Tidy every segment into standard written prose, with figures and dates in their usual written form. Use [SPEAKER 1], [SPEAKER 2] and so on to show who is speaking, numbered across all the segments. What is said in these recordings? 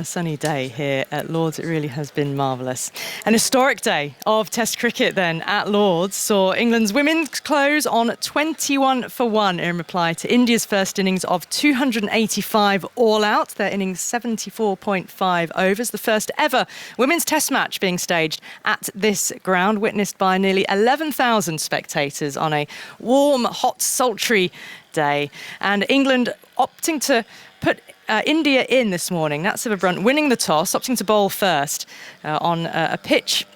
[SPEAKER 1] a sunny day here at Lord's. It really has been marvellous. An historic day of Test cricket then at Lord's saw England's women close on 21 for 1 in reply to India's first innings of 285 all out. Their innings 74.5 overs. The first ever women's Test match being staged at this ground, witnessed by nearly 11,000 spectators on a warm, hot, sultry day. And England opting to put India in this morning. Nat Sivabrunt winning the toss, opting to bowl first on a pitch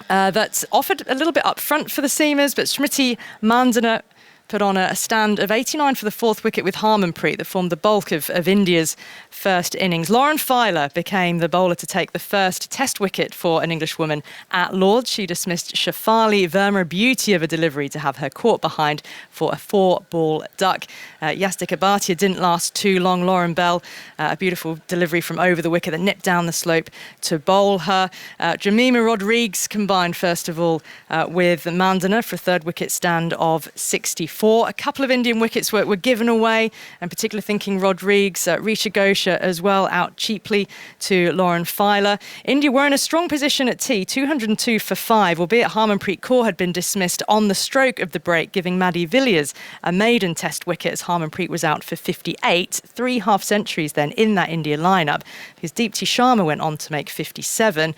[SPEAKER 1] that's offered a little bit up front for the seamers, but Smriti Mandana put on a stand of 89 for the fourth wicket with Harmanpreet that formed the bulk of India's first innings. Lauren Filer became the bowler to take the first Test wicket for an Englishwoman at Lord's. She dismissed Shafali Verma, beauty of a delivery to have her caught behind for a 4-ball duck. Yastika Bhatia didn't last too long. Lauren Bell, a beautiful delivery from over the wicket that nipped down the slope to bowl her. Jemima Rodrigues combined first of all with Mandana for a third wicket stand of 64. A couple of Indian wickets were given away, and particularly thinking Rodrigues, Risha Ghosh as well, out cheaply to Lauren Filer. India were in a strong position at tea, 202 for 5, albeit Harmanpreet Kaur had been dismissed on the stroke of the break, giving Maddie Villiers a maiden Test wicket as Harmanpreet was out for 58. 3 half-centuries then in that India lineup, because Deepti Sharma went on to make 57.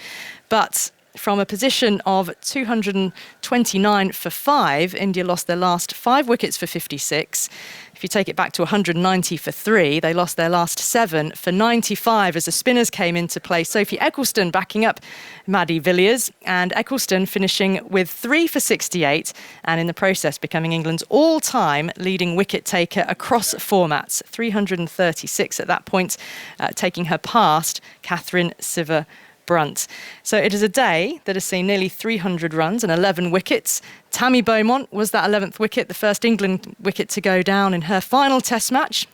[SPEAKER 1] But from a position of 229 for 5, India lost their last 5 wickets for 56. If you take it back to 190 for 3, they lost their last 7 for 95 as the spinners came into play. Sophie Ecclestone backing up Maddie Villiers, and Ecclestone finishing with 3 for 68, and in the process becoming England's all-time leading wicket taker across formats. 336 at that point, taking her past Catherine Sivabrunt. So it is a day that has seen nearly 300 runs and 11 wickets. Tammy Beaumont was that 11th wicket, the first England wicket to go down in her final Test match.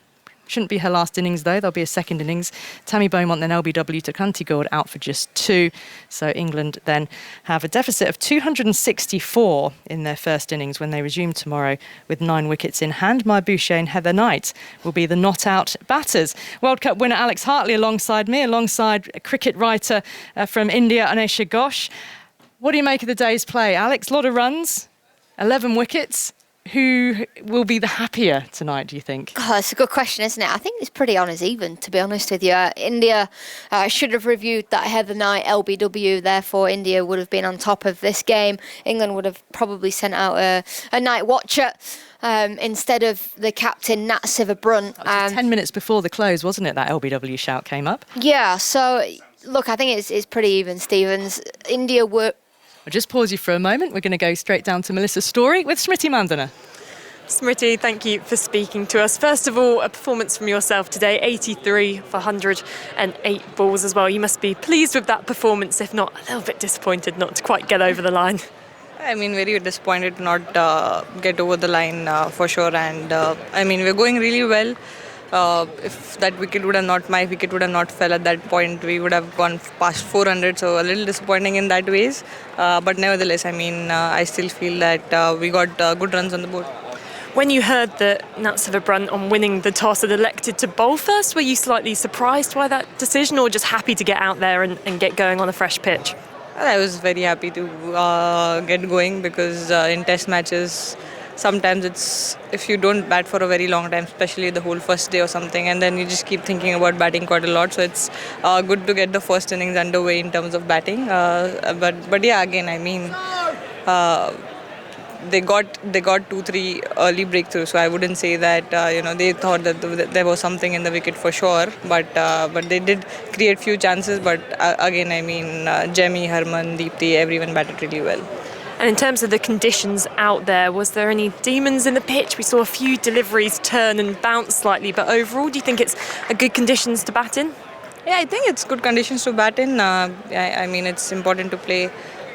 [SPEAKER 1] Shouldn't be her last innings though, there'll be a second innings. Tammy Beaumont, then LBW to Kantigord out for just 2. So England then have a deficit of 264 in their first innings when they resume tomorrow with 9 wickets in hand. Maya Boucher and Heather Knight will be the not-out batters. World Cup winner Alex Hartley alongside me, alongside a cricket writer from India, Anisha Ghosh. What do you make of the day's play, Alex? A lot of runs, 11 wickets. Who will be the happier tonight, do you think?
[SPEAKER 2] Oh, that's a good question, isn't it? I think it's pretty on as even, to be honest with you. India should have reviewed that Heather Knight LBW, therefore India would have been on top of this game. England would have probably sent out a night watcher instead of the captain, Nat Sivabrunt.
[SPEAKER 1] 10 minutes before the close, wasn't it, that LBW shout came up?
[SPEAKER 2] Yeah, so, look, I think it's pretty even, Stevens. India were...
[SPEAKER 1] I'll just pause you for a moment. We're going to go straight down to Melissa's story with Smriti Mandana.
[SPEAKER 3] Smriti, thank you for speaking to us. First of all, a performance from yourself today, 83 for 108 balls as well. You must be pleased with that performance, if not a little bit disappointed not to quite get over the line.
[SPEAKER 4] I mean, very disappointed to not get over the line for sure. And I mean, we're going really well. If that wicket would have not, my wicket would have not fell at that point, we would have gone past 400. So a little disappointing in that ways. But nevertheless, I mean, I still feel that we got good runs on the board.
[SPEAKER 3] When you heard that Nat Sivabrunt on winning the toss had elected to bowl first, were you slightly surprised by that decision, or just happy to get out there and get going on a fresh pitch?
[SPEAKER 4] I was very happy to get going because in Test matches, sometimes it's if you don't bat for a very long time, especially the whole first day or something, and then you just keep thinking about batting quite a lot. So it's good to get the first innings underway in terms of batting. But yeah, again, I mean, they got 2-3 early breakthroughs. So I wouldn't say that they thought that there was something in the wicket for sure. But they did create few chances. But again, I mean, Jemmy, Harman, Deepti, everyone batted really well.
[SPEAKER 3] And in terms of the conditions out there, was there any demons in the pitch? We saw a few deliveries turn and bounce slightly, but overall, do you think it's a good conditions to bat in?
[SPEAKER 4] Yeah, I think it's good conditions to bat in. I mean, it's important to play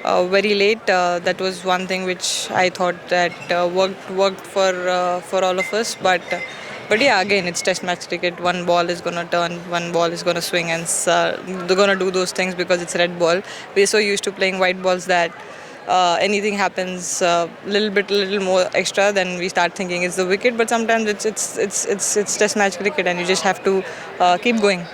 [SPEAKER 4] very late. That was one thing which I thought that worked for all of us. But yeah, again, it's Test match cricket. One ball is going to turn, one ball is going to swing, and they're going to do those things because it's red ball. We're so used to playing white balls that anything happens a little more extra, then we start thinking it's the wicket. But sometimes it's Test match cricket, and you just have to keep going.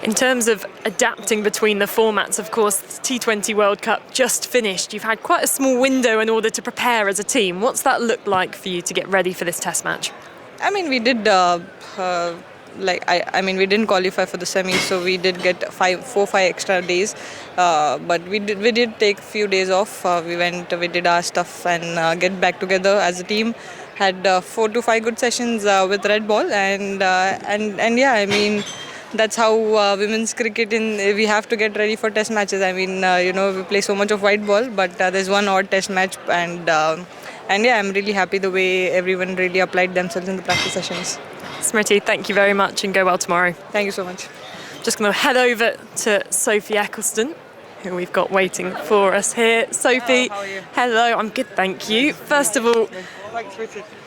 [SPEAKER 3] In terms of adapting between the formats, of course, the T20 World Cup just finished. You've had quite a small window in order to prepare as a team. What's that look like for you to get ready for this test match?
[SPEAKER 4] I mean, we did we didn't qualify for the semi, so we did get 5 extra days. But we did take a few days off. We did our stuff and get back together as a team. Had 4 to 5 good sessions with red ball, and yeah, I mean, that's how women's cricket we have to get ready for test matches. I mean, we play so much of white ball, but there's one odd test match, and yeah, I'm really happy the way everyone really applied themselves in the practice sessions.
[SPEAKER 3] Smriti, thank you very much and go well tomorrow.
[SPEAKER 4] Thank you so much.
[SPEAKER 3] Just going to head over to Sophie Eccleston, who we've got waiting for us here. Sophie,
[SPEAKER 4] how are you?
[SPEAKER 3] Hello, I'm good, thank you. First of all,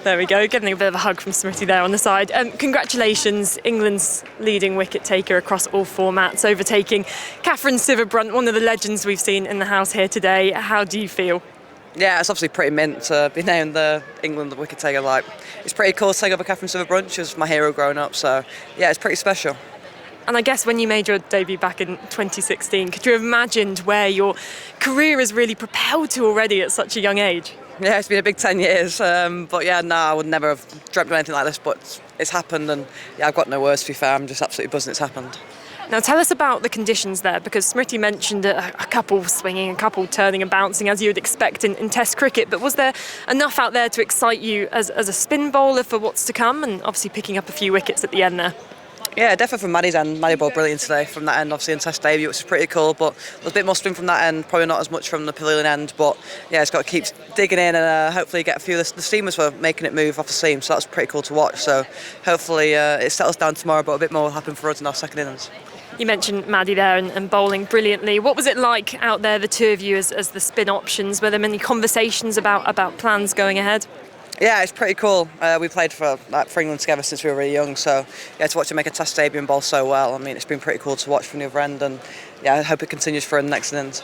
[SPEAKER 3] there we go, getting a bit of a hug from Smriti there on the side. Congratulations, England's leading wicket taker across all formats, overtaking Catherine Sciver-Brunt, one of the legends we've seen in the house here today. How do you feel?
[SPEAKER 5] Yeah, it's obviously pretty mint to be named the England wicket taker. Like, it's pretty cool to take over Catherine Sciver-Brunt. She was my hero growing up, so yeah, it's pretty special.
[SPEAKER 3] And I guess when you made your debut back in 2016, could you have imagined where your career is really propelled to already at such a young age?
[SPEAKER 5] Yeah, it's been a big 10 years, but yeah, no, I would never have dreamt of anything like this, but it's happened, and yeah, I've got no words to be fair. I'm just absolutely buzzing it's happened.
[SPEAKER 3] Now tell us about the conditions there, because Smriti mentioned a couple swinging, a couple turning and bouncing as you would expect in Test cricket, but was there enough out there to excite you as a spin bowler for what's to come, and obviously picking up a few wickets at the end there?
[SPEAKER 5] Yeah, definitely from Maddie's end. Maddie bowled brilliant today from that end, obviously in Test debut, which was pretty cool, but there was a bit more spin from that end, probably not as much from the pavilion end, but yeah, it's got to keep digging in and hopefully get a few of the steamers were making it move off the seam, so that was pretty cool to watch. So hopefully it settles down tomorrow, but a bit more will happen for us in our second innings.
[SPEAKER 3] You mentioned Maddie there and bowling brilliantly. What was it like out there, the two of you, as the spin options? Were there many conversations about plans going ahead?
[SPEAKER 5] Yeah, it's pretty cool. We played for England together since we were really young, so yeah, to watch him make a Test debut and bowl so well, I mean, it's been pretty cool to watch from the other end, and yeah, I hope it continues for the next innings.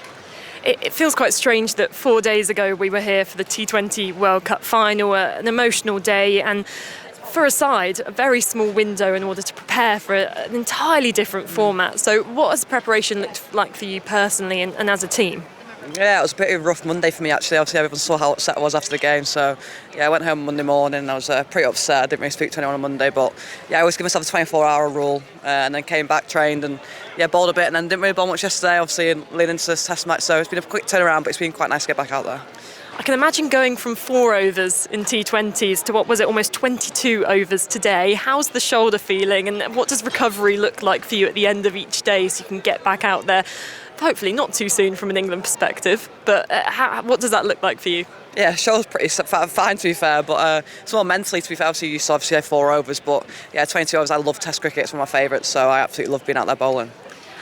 [SPEAKER 3] It feels quite strange that 4 days ago we were here for the T20 World Cup final, an emotional day, and for a side, a very small window in order to prepare for an entirely different format. So what has preparation looked like for you personally and as a team?
[SPEAKER 5] Yeah, it was a pretty rough Monday for me actually. Obviously everyone saw how upset I was after the game, so yeah, I went home Monday morning and I was pretty upset. I didn't really speak to anyone on Monday, but yeah, I always give myself a 24-hour rule, and then came back, trained, and yeah, bowled a bit, and then didn't really bowl much yesterday, obviously, and leading into this Test match, so it's been a quick turnaround, but it's been quite nice to get back out there.
[SPEAKER 3] I can imagine going from 4 overs in T20s to, what was it, almost 22 overs today. How's the shoulder feeling, and what does recovery look like for you at the end of each day so you can get back out there? Hopefully not too soon from an England perspective, but what does that look like for you?
[SPEAKER 5] Yeah, shoulder's pretty fine to be fair, but it's more mentally to be fair. Obviously you used to obviously have 4 overs, but yeah, 22 overs, I love Test cricket, it's one of my favourites, so I absolutely love being out there bowling.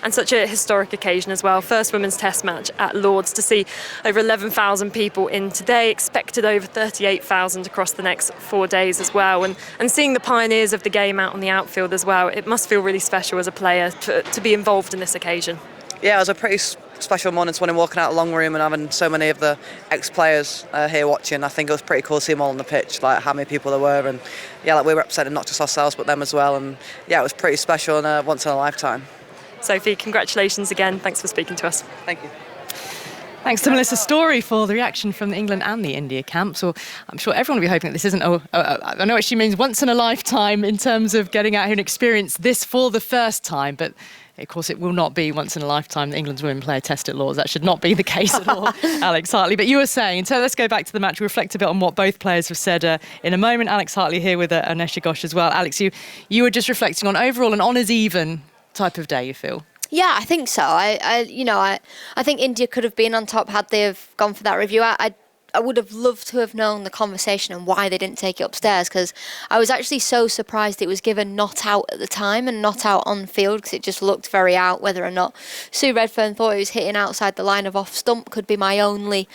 [SPEAKER 3] And such a historic occasion as well. First women's test match at Lord's, to see over 11,000 people in today, expected over 38,000 across the next 4 days as well. And seeing the pioneers of the game out on the outfield as well, it must feel really special as a player to be involved in this occasion.
[SPEAKER 5] Yeah, it was a pretty special morning when I'm walking out the long room and having so many of the ex-players here watching. I think it was pretty cool to see them all on the pitch, like how many people there were, and yeah, like we represented not just ourselves but them as well, and yeah, it was pretty special and once in a lifetime.
[SPEAKER 3] Sophie, congratulations again. Thanks for speaking to us.
[SPEAKER 5] Thank you.
[SPEAKER 1] Thanks to Melissa Story for the reaction from the England and the India camps. Well, I'm sure everyone will be hoping that this isn't, I know what she means, once in a lifetime in terms of getting out here and experience this for the first time, but of course, it will not be once in a lifetime that England's women play a test at Lord's. That should not be the case at all, Alex Hartley. But you were saying, so let's go back to the match. We'll reflect a bit on what both players have said in a moment. Alex Hartley here with Anesha Ghosh as well. Alex, you were just reflecting on overall an honours even type of day, you feel?
[SPEAKER 2] Yeah, I think so. I think India could have been on top had they have gone for that review. I would have loved to have known the conversation and why they didn't take it upstairs, because I was actually so surprised it was given not out at the time and not out on field, because it just looked very out. Whether or not Sue Redfern thought it was hitting outside the line of off stump could be my only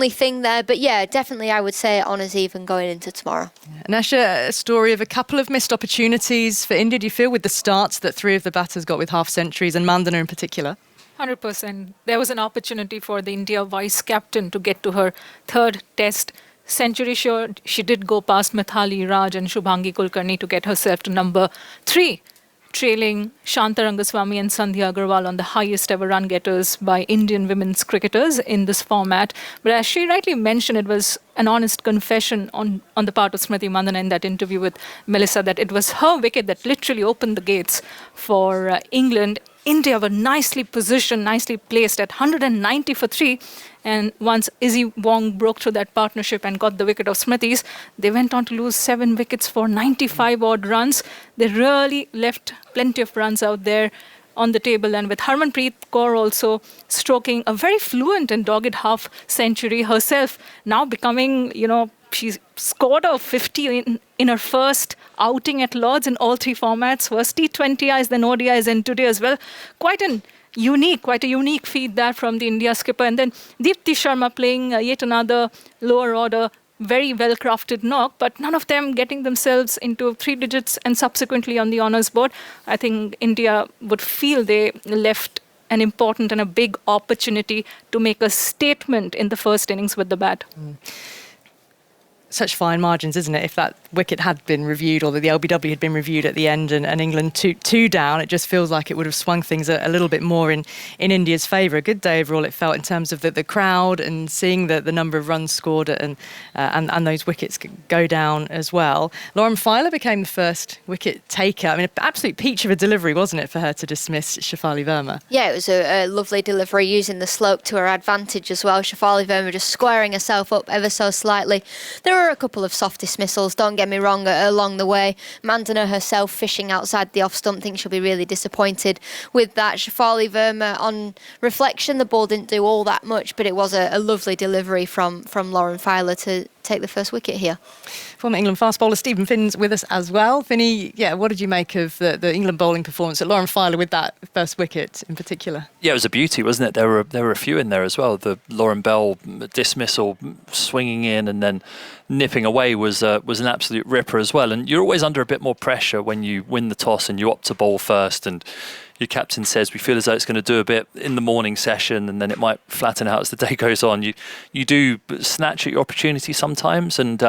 [SPEAKER 2] thing there. But yeah, definitely I would say honours even going into tomorrow.
[SPEAKER 1] Anesha, a story of a couple of missed opportunities for India, do you feel, with the starts that 3 of the batters got with half centuries, and Mandana in particular?
[SPEAKER 6] 100%. There was an opportunity for the India vice captain to get to her 3rd test century. Sure, she did go past Mithali Raj and Shubhangi Kulkarni to get herself to number 3. trailing Shanta Rangaswamy and Sandhya Agarwal on the highest ever run getters by Indian women's cricketers in this format. But as she rightly mentioned, it was an honest confession on the part of Smriti Mandhana in that interview with Melissa that it was her wicket that literally opened the gates for England. India were nicely positioned, nicely placed at 190 for 3. And once Izzy Wong broke through that partnership and got the wicket of Smriti's, they went on to lose 7 wickets for 95 odd runs. They really left plenty of runs out there on the table. And with Harmanpreet Kaur also stroking a very fluent and dogged half century herself, now becoming, she's scored a 50 in her first outing at Lord's in all 3 formats, first T20Is, then ODIs, and today as well. Quite a unique feat that from the India skipper. And then Deepti Sharma playing yet another lower order, very well-crafted knock, but none of them getting themselves into 3 digits and subsequently on the honours board. I think India would feel they left an important and a big opportunity to make a statement in the first innings with the bat.
[SPEAKER 1] Such fine margins, isn't it? If that wicket had been reviewed or the LBW had been reviewed at the end and England two down, it just feels like it would have swung things a little bit more in India's favour. A good day overall, it felt, in terms of the crowd and seeing the number of runs scored and those wickets go down as well. Lauren Filer became the first wicket taker. I mean, an absolute peach of a delivery, wasn't it, for her to dismiss Shafali Verma?
[SPEAKER 2] Yeah, it was a lovely delivery, using the slope to her advantage as well. Shafali Verma just squaring herself up ever so slightly. There were a couple of soft dismissals, don't get me wrong, along the way. Mandana herself fishing outside the off stump, think she'll be really disappointed with that. Shafali Verma, on reflection, the ball didn't do all that much, but it was a lovely delivery from Lauren Filer to take the first wicket here.
[SPEAKER 1] Former England fast bowler Stephen Finn's with us as well. Finny, what did you make of the England bowling performance at Lauren Filer with that first wicket in particular?
[SPEAKER 7] Yeah, it was a beauty, wasn't it? There were a few in there as well. The Lauren Bell dismissal, swinging in and then nipping away was an absolute ripper as well. And you're always under a bit more pressure when you win the toss and you opt to bowl first, and your captain says we feel as though it's going to do a bit in the morning session and then it might flatten out as the day goes on. You do snatch at your opportunity sometimes, and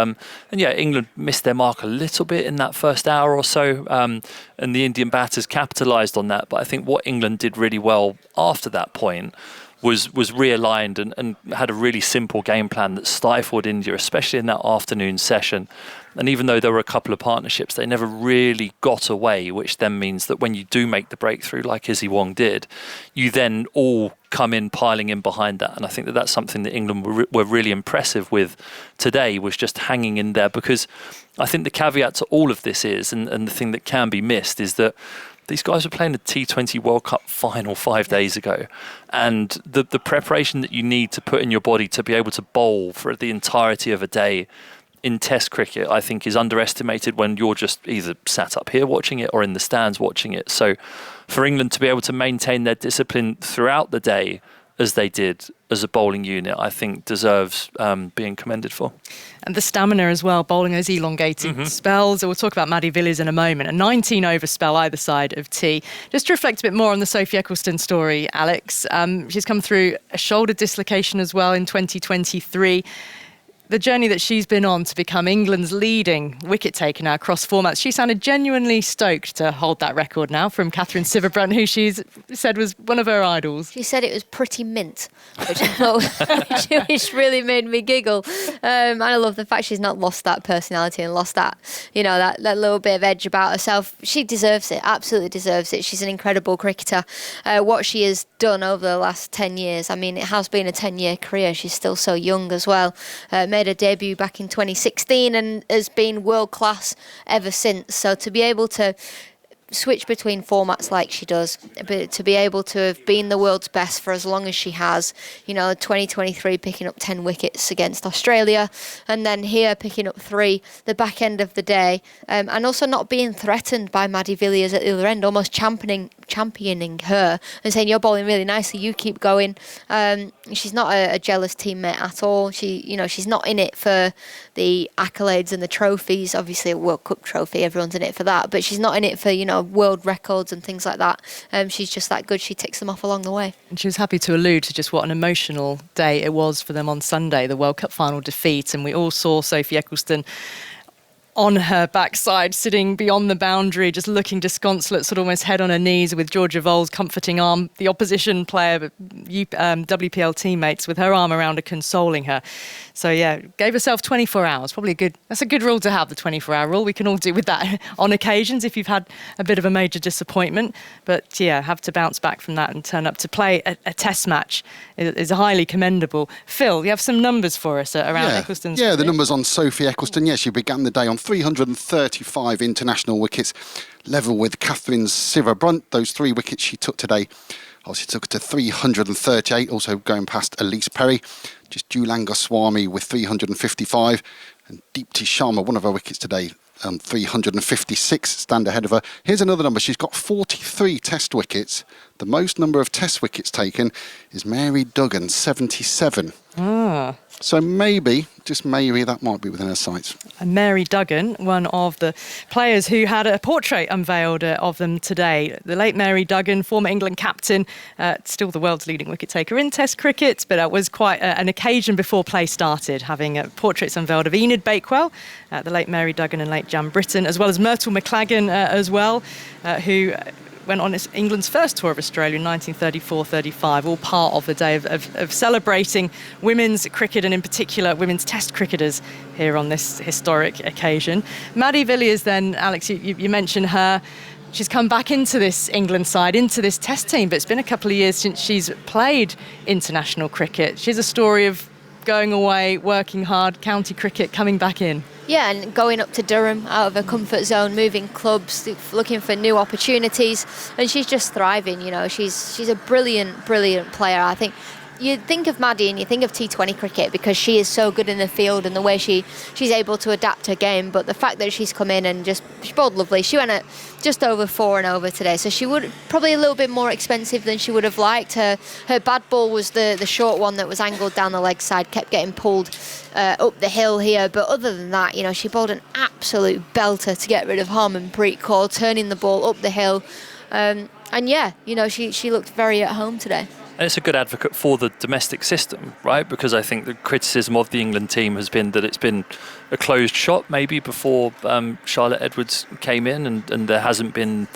[SPEAKER 7] England missed their mark a little bit in that first hour or so, and the Indian batters capitalised on that. But I think what England did really well after that point was realigned and had a really simple game plan that stifled India, especially in that afternoon session. And even though there were a couple of partnerships, they never really got away, which then means that when you do make the breakthrough, like Izzy Wong did, you then all come in piling in behind that. And I think that that's something that England were really impressive with today, was just hanging in there. Because I think the caveat to all of this is, and the thing that can be missed, is that these guys were playing a T20 World Cup final 5 days ago. And the preparation that you need to put in your body to be able to bowl for the entirety of a day in Test cricket, I think, is underestimated when you're just either sat up here watching it or in the stands watching it. So for England to be able to maintain their discipline throughout the day as they did as a bowling unit, I think deserves being commended for. And
[SPEAKER 1] the stamina as well, bowling those elongated spells. We'll talk about Maddie Villiers in a moment. A 19-over spell either side of T. Just to reflect a bit more on the Sophie Ecclestone story, Alex. She's come through a shoulder dislocation as well in 2023. The journey that she's been on to become England's leading wicket taker now across formats. She sounded genuinely stoked to hold that record now from Catherine Sciver-Brunt, who she's said was one of her idols.
[SPEAKER 2] She said it was pretty mint, which I thought which really made me giggle. And I love the fact she's not lost that personality and lost that, that little bit of edge about herself. She deserves it, absolutely deserves it. She's an incredible cricketer. What she has done over the last 10 years, I mean, it has been a 10-year career. She's still so young as well. Made her debut back in 2016 and has been world class ever since. So to be able to switch between formats like she does, but to be able to have been the world's best for as long as she has, 2023 picking up 10 wickets against Australia, and then here picking up 3 the back end of the day, and also not being threatened by Maddie Villiers at the other end, almost championing her and saying, you're bowling really nicely, you keep going. She's not a jealous teammate at all. She's not in it for the accolades and the trophies. Obviously a World Cup trophy, everyone's in it for that, but she's not in it for world records and things like that. She's just that good. She ticks them off along the way.
[SPEAKER 1] And she was happy to allude to just what an emotional day it was for them on Sunday, the World Cup final defeat. And we all saw Sophie Ecclestone on her backside, sitting beyond the boundary, just looking disconsolate, sort of almost head on her knees, with Georgia Vohl's comforting arm, the opposition player, WPL teammates, with her arm around her, consoling her. So yeah, gave herself 24 hours. That's a good rule to have, the 24-hour rule. We can all do with that on occasions if you've had a bit of a major disappointment. But yeah, have to bounce back from that and turn up to play a test match is highly commendable. Phil, you have some numbers for us around Eccleston's.
[SPEAKER 8] Yeah, the numbers on Sophie Eccleston. Yeah, she began the day on 335 international wickets, level with Catherine Siver-Brunt. Those 3 wickets she took today obviously took it to 338, also going past Elise Perry. Just Julan Goswami with 355, and Deepti Sharma, one of her wickets today, 356, stand ahead of her. Here's another number. She's got 43 test wickets. The most number of test wickets taken is Mary Duggan, 77. So maybe, just maybe, that might be within her sights.
[SPEAKER 1] And Mary Duggan, one of the players who had a portrait unveiled of them today. The late Mary Duggan, former England captain, still the world's leading wicket taker in Test cricket, but it was quite an occasion before play started, having portraits unveiled of Enid Bakewell, the late Mary Duggan and late Jan Britton, as well as Myrtle McLagan as well, who went on England's first tour of Australia in 1934-35, all part of the day of celebrating women's cricket, and in particular women's test cricketers here on this historic occasion. Maddie Villiers then, Alex, you mentioned her. She's come back into this England side, into this test team, but it's been a couple of years since she's played international cricket. She's a story of going away, working hard, county cricket, coming back in.
[SPEAKER 2] Yeah, and going up to Durham out of her comfort zone, moving clubs, looking for new opportunities, and she's just thriving. You know, she's a brilliant player. I think you think of Maddie and you think of T20 cricket because she is so good in the field and the way she's able to adapt her game. But the fact that she's come in and she bowled lovely. She went at just over 4 and over today, so she would probably a little bit more expensive than she would have liked. Her bad ball was the short one that was angled down the leg side, kept getting pulled up the hill here. But other than that, you know, she bowled an absolute belter to get rid of Harmanpreet Kaur, turning the ball up the hill. And yeah, you know, she looked very at home today.
[SPEAKER 7] And it's a good advocate for the domestic system, right? Because I think the criticism of the England team has been that it's been a closed shop maybe before Charlotte Edwards came in, and there hasn't been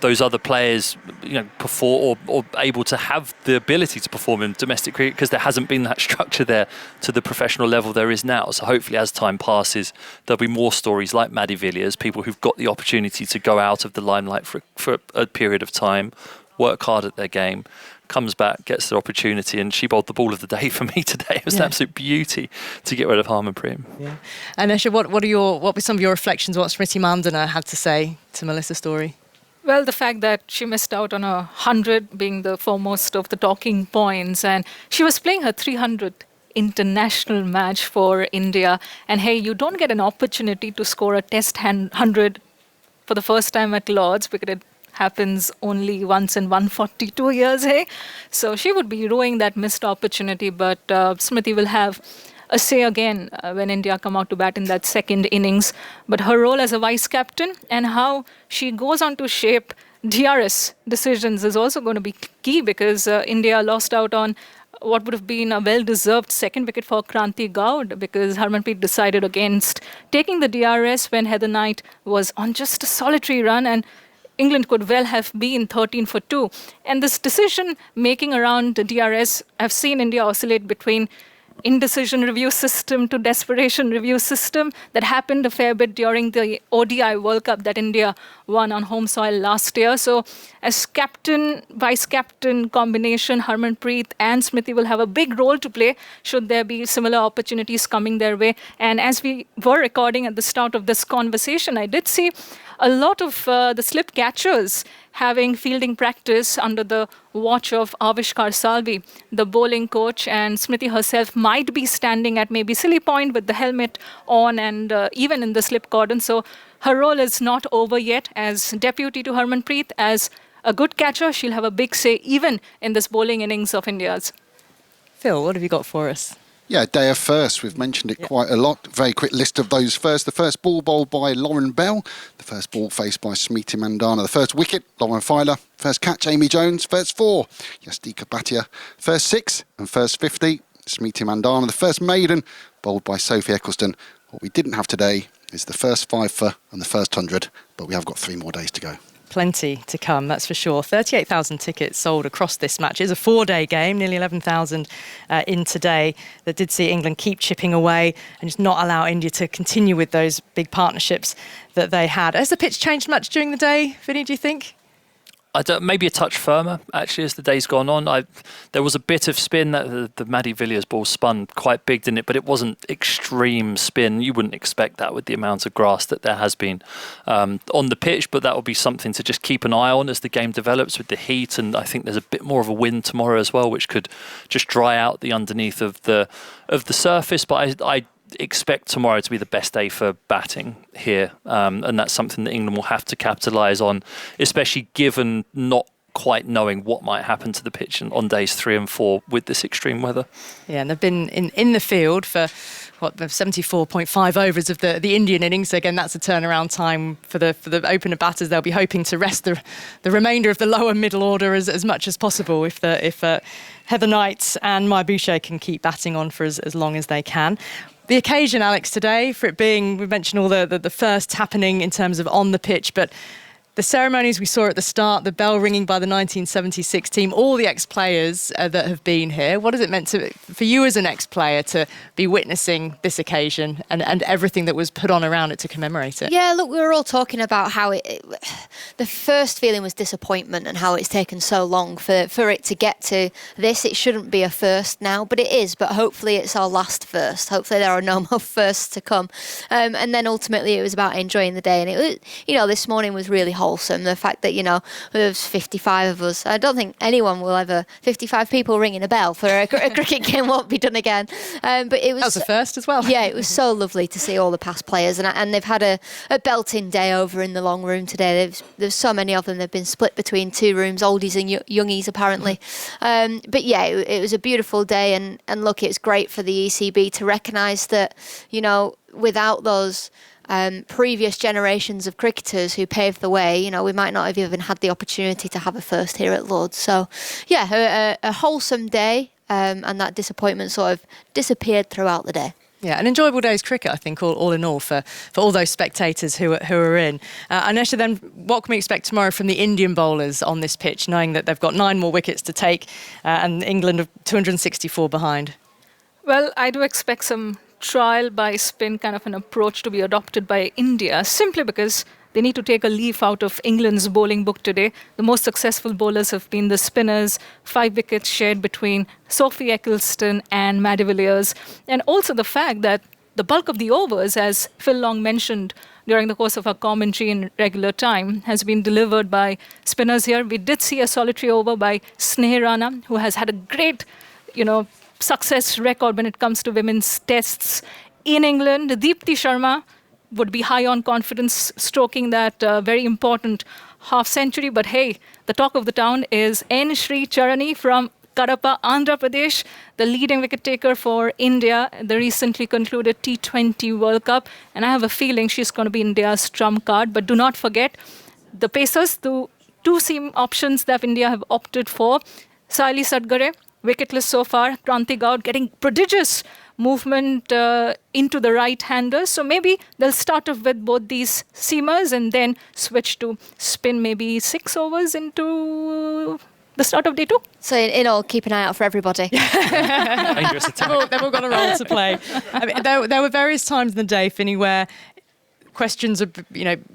[SPEAKER 7] those other players, you know, perform or able to have the ability to perform in domestic cricket, because there hasn't been that structure there to the professional level there is now. So hopefully as time passes, there'll be more stories like Maddie Villiers, people who've got the opportunity to go out of the limelight for a period of time, work hard at their game, comes back, gets their opportunity, and she bowled the ball of the day for me today. It was an absolute beauty to get rid of Harmanpreet.
[SPEAKER 1] Yeah. And Esha, what were some of your reflections on what Smriti Mandana had to say to Melissa Story?
[SPEAKER 6] Well, the fact that she missed out on 100 being the foremost of the talking points, and she was playing her 300th international match for India. And hey, you don't get an opportunity to score a test 100 for the first time at Lord's, because it happens only once in 142 years, hey? So she would be ruining that missed opportunity, but Smriti will have a say again when India come out to bat in that second innings. But her role as a vice-captain and how she goes on to shape DRS decisions is also going to be key, because India lost out on what would have been a well-deserved second wicket for Kranti Gaud, because Harmanpreet decided against taking the DRS when Heather Knight was on just a solitary run, and England could well have been 13 for 2. And this decision making around the DRS, I've seen India oscillate between indecision review system to desperation review system. That happened a fair bit during the ODI World Cup that India won on home soil last year. So as captain, vice-captain combination, Harmanpreet and Smriti will have a big role to play should there be similar opportunities coming their way. And as we were recording at the start of this conversation, I did see a lot of the slip catchers having fielding practice under the watch of Avishkar Salvi, the bowling coach, and Smriti herself might be standing at maybe Silly Point with the helmet on and even in the slip cordon. So her role is not over yet as deputy to Harmanpreet. As a good catcher, she'll have a big say even in this bowling innings of India's.
[SPEAKER 1] Phil, what have you got for us?
[SPEAKER 8] Yeah, day of first. We've mentioned it quite a lot. Very quick list of those first. The first ball bowled by Lauren Bell. The first ball faced by Smriti Mandana. The first wicket, Lauren Filer. First catch, Amy Jones. First 4, Yastika Bhatia. First 6 and first 50, Smriti Mandana. The first maiden, bowled by Sophie Eccleston. What we didn't have today It's the first 5 for and the first 100, but we have got 3 more days to go.
[SPEAKER 1] Plenty to come, that's for sure. 38,000 tickets sold across this match. It's a 4-day game, nearly 11,000 in today, that did see England keep chipping away and just not allow India to continue with those big partnerships that they had. Has the pitch changed much during the day, Vinny, do you think?
[SPEAKER 7] Maybe a touch firmer, actually, as the day's gone on. There was a bit of spin. That the Maddie Villiers ball spun quite big, didn't it? But it wasn't extreme spin. You wouldn't expect that with the amount of grass that there has been on the pitch, but that will be something to just keep an eye on as the game develops with the heat. And I think there's a bit more of a wind tomorrow as well, which could just dry out the underneath of the surface. But I expect tomorrow to be the best day for batting here, and that's something that England will have to capitalise on, especially given not quite knowing what might happen to the pitch on days 3 and 4 with this extreme weather.
[SPEAKER 1] Yeah, and they've been in the field for the 74.5 overs of the Indian innings. So again, that's a turnaround time for the opener batters. They'll be hoping to rest the remainder of the lower middle order as much as possible if Heather Knight and Maya Boucher can keep batting on for as long as they can. The occasion, Alex, today, for it being, we mentioned all the first happening in terms of on the pitch, but the ceremonies we saw at the start, the bell ringing by the 1976 team, all the ex-players that have been here. What has it meant for you as an ex-player to be witnessing this occasion and everything that was put on around it to commemorate it?
[SPEAKER 2] Yeah, look, we were all talking about how the first feeling was disappointment and how it's taken so long for it to get to this. It shouldn't be a first now, but it is. But hopefully it's our last first. Hopefully there are no more firsts to come. And then ultimately it was about enjoying the day. And it was, this morning was really wholesome. The fact that, there was 55 of us. I don't think anyone will ever, 55 people ringing a bell for a cricket game won't be done again. But it was...
[SPEAKER 1] That was the first as well.
[SPEAKER 2] Yeah, it was so lovely to see all the past players. And they've had a belting day over in the long room today. There's so many of them. They've been split between 2 rooms, oldies and youngies apparently. But yeah, it was a beautiful day. And look, it's great for the ECB to recognise that, without those... previous generations of cricketers who paved the way, we might not have even had the opportunity to have a first here at Lord's. So, yeah, a wholesome day, and that disappointment sort of disappeared throughout the day.
[SPEAKER 1] Yeah, an enjoyable day's cricket, I think, all in all, for all those spectators who are in. Anesha, then, what can we expect tomorrow from the Indian bowlers on this pitch, knowing that they've got 9 more wickets to take and England are 264 behind?
[SPEAKER 6] Well, I do expect some trial by spin kind of an approach to be adopted by India, simply because they need to take a leaf out of England's bowling book today. The most successful bowlers have been the spinners, 5 wickets shared between Sophie Eccleston and Maddie Villiers. And also the fact that the bulk of the overs, as Phil Long mentioned during the course of our commentary in regular time, has been delivered by spinners here. We did see a solitary over by Sneh Rana, who has had a great, success record when it comes to women's tests in England. Deepti Sharma would be high on confidence, stroking that very important half century. But hey, the talk of the town is N. Sri Charani from Kadapa, Andhra Pradesh, the leading wicket taker for India, the recently concluded T20 World Cup. And I have a feeling she's going to be India's trump card. But do not forget the pacers, the 2 seam options that India have opted for. Saili Sadgare, wicketless so far. Kranti Gaud getting prodigious movement into the right-handers. So maybe they'll start off with both these seamers and then switch to spin maybe 6 overs into the start of day 2.
[SPEAKER 2] So in all, keep an eye out for everybody.
[SPEAKER 7] Dangerous attack.
[SPEAKER 1] They've all got a role to play. I mean, there were various times in the day, Finney, where questions of,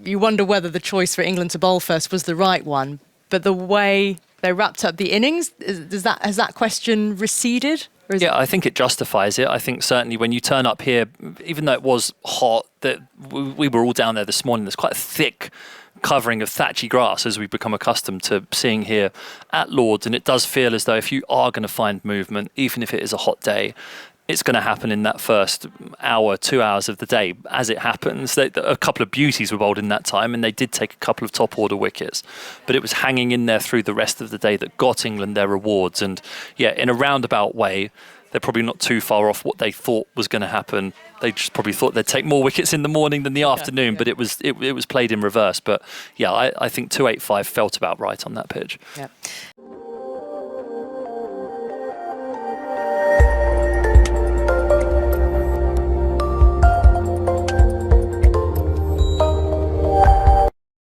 [SPEAKER 1] you wonder whether the choice for England to bowl first was the right one. But the way they wrapped up the innings, has that question receded?
[SPEAKER 7] Yeah, I think it justifies it. I think certainly when you turn up here, even though it was hot, that we were all down there this morning, there's quite a thick covering of thatchy grass as we've become accustomed to seeing here at Lord's. And it does feel as though if you are going to find movement, even if it is a hot day, it's going to happen in that first hour, 2 hours of the day. As it happens, a couple of beauties were bowled in that time, and they did take a couple of top-order wickets. But it was hanging in there through the rest of the day that got England their rewards. And yeah, in a roundabout way, they're probably not too far off what they thought was going to happen. They just probably thought they'd take more wickets in the morning than the afternoon, but it was played in reverse. But yeah, I think 285 felt about right on that pitch.
[SPEAKER 1] Yeah.